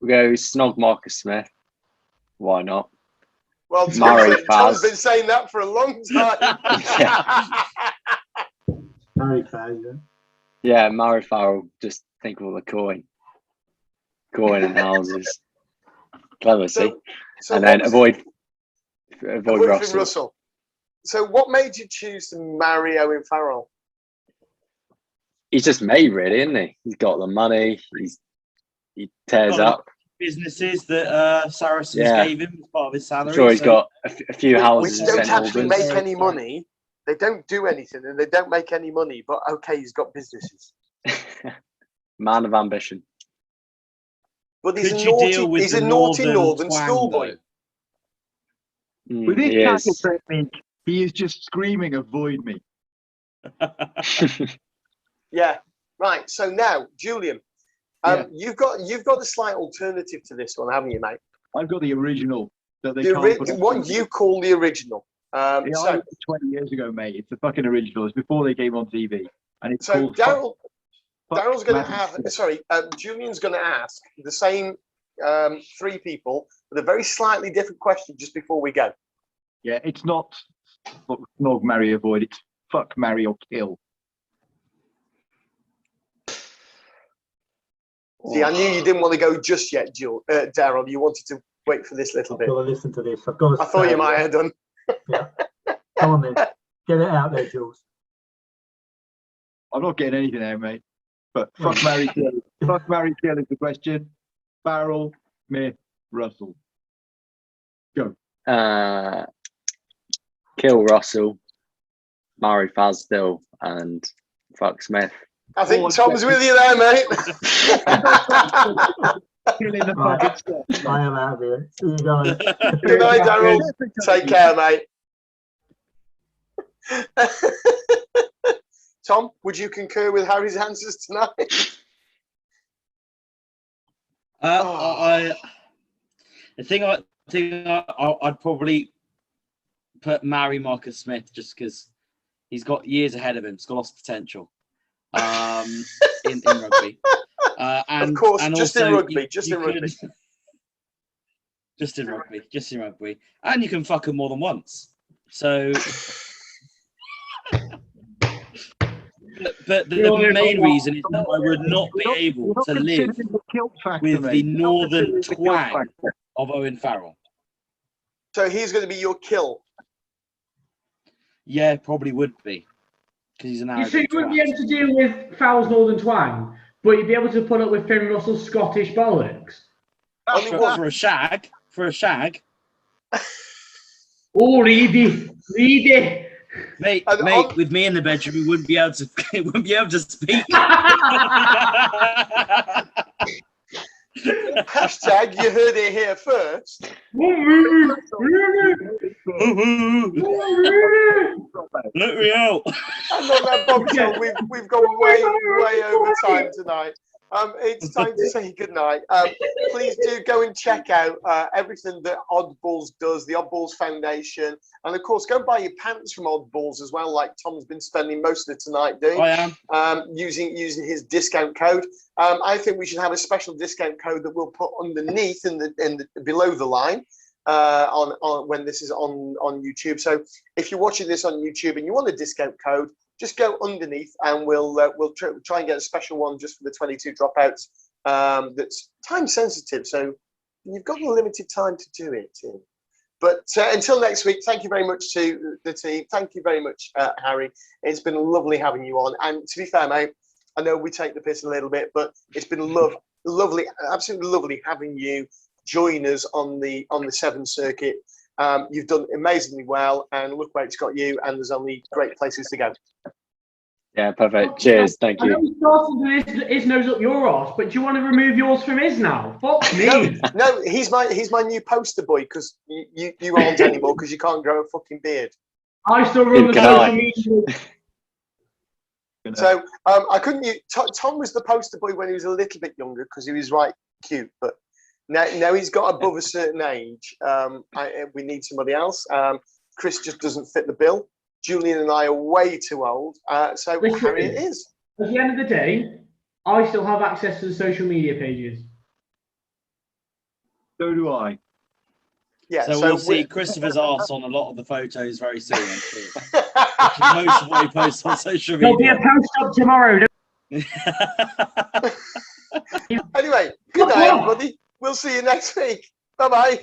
We'll go snog Marcus Smith. Why not? well, Marry Tom's Faz. been saying that for a long time. Very fair, yeah. Yeah, marry Farrell. Just think of all the coin and houses. Clever, see? So And what then was avoid Finn Russell. Russell. So what made you choose to marry Owen Farrell? He's just made, really, isn't he? He's got the money. He tears Got a lot up. of businesses that Saracens Yeah. gave him as part of his salary. I'm sure he's so- got a few Which houses in don't St actually Albans. make any money. They don't do anything, and they don't make any money. But okay, he's got businesses. Man of ambition. But he's Could a you naughty. deal with He's the a naughty northern twang, schoolboy. With his He tackle is. technique, he is just screaming, "Avoid me!" Yeah. Right. So now, Julian, you've got a slight alternative to this one, haven't you, mate? I've got the original that they The can't put on what TV. you call the original. Yeah, I So, wrote it 20 years ago, mate. It's the fucking original. It's before they came on TV, and it's so called. Daryl's going to Man. ask. Sorry, Julian's going to ask the same 3 people with a very slightly different question just before we go. Yeah, it's not snog, marry, avoid. It's fuck, marry, or kill. See, I knew you didn't want to go just yet, Daryl. You wanted to wait for this little I've bit. got to listen to this. I've got to I thought say, you might have done. Come on then. Get it out there, Jules. I'm not getting anything out, mate. But fuck, marry, kill. Fuck, marry, kill is the question. Farrell, Smith, Russell. Go. Kill Russell, marry Faz still, and fuck Smith. I think Tom's with you there, mate. Killing the Right. fucking stuff. I am out of here. See you guys. Good night, Daryl. Take care, mate. Tom, would you concur with Harry's answers tonight? The thing think I'd probably put marry Marcus Smith just because he's got years ahead of him. He's got lots of potential in rugby. And, of course, and just also in rugby, you just in rugby. Just in rugby. And you can fuck them more than once. So... But the main reason is that I would not be able to live with the northern twang of Owen Farrell. So he's going to be your kill. Yeah, probably would be. Because he's an arrogant So you wouldn't be twat. able to deal with Farrell's northern twang, but you'd be able to put up with Finn Russell's Scottish bollocks. For a shag. Oh, read it. Mate, with me in the bedroom, we wouldn't be able to speak. Hashtag you heard it here first. Let me out. And on that bombshell, we've gone way over time tonight. It's time to say goodnight. Please do go and check out everything that Oddballs does, the Oddballs Foundation, and of course, go and buy your pants from Oddballs as well, like Tom's been spending most of the tonight doing. I am using his discount code. I think we should have a special discount code that we'll put underneath in the below the line on when this is on YouTube. So if you're watching this on YouTube and you want a discount code, just go underneath and we'll try and get a special one just for the 22 dropouts. That's time sensitive, so you've got a limited time to do it. But until next week, thank you very much to the team. Thank you very much, Harry. It's been lovely having you on. And to be fair, mate, I know we take the piss a little bit, but it's been lovely, absolutely lovely having you join us on the Severn circuit. You've done amazingly well, and look where it's got you. And there's only great places to go. Yeah, perfect. Cheers. Thank I know you. you started with his nose up your arse, but do you want to remove yours from his now? Fuck me. No, he's my new poster boy because you aren't anymore because you can't grow a fucking beard. I still run the Good social night. media. So I couldn't. Tom was the poster boy when he was a little bit younger because he was right cute, but now he's got above a certain age. We need somebody else. Chris just doesn't fit the bill. Julian and I are way too old, so Listen, Harry it is. At the end of the day, I still have access to the social media pages. So do I. Yeah, so we'll see Christopher's arse on a lot of the photos very soon, I'm sure. Most of what he posts on social There'll be media. a post up tomorrow. Anyway, good night, everybody. We'll see you next week. Bye bye.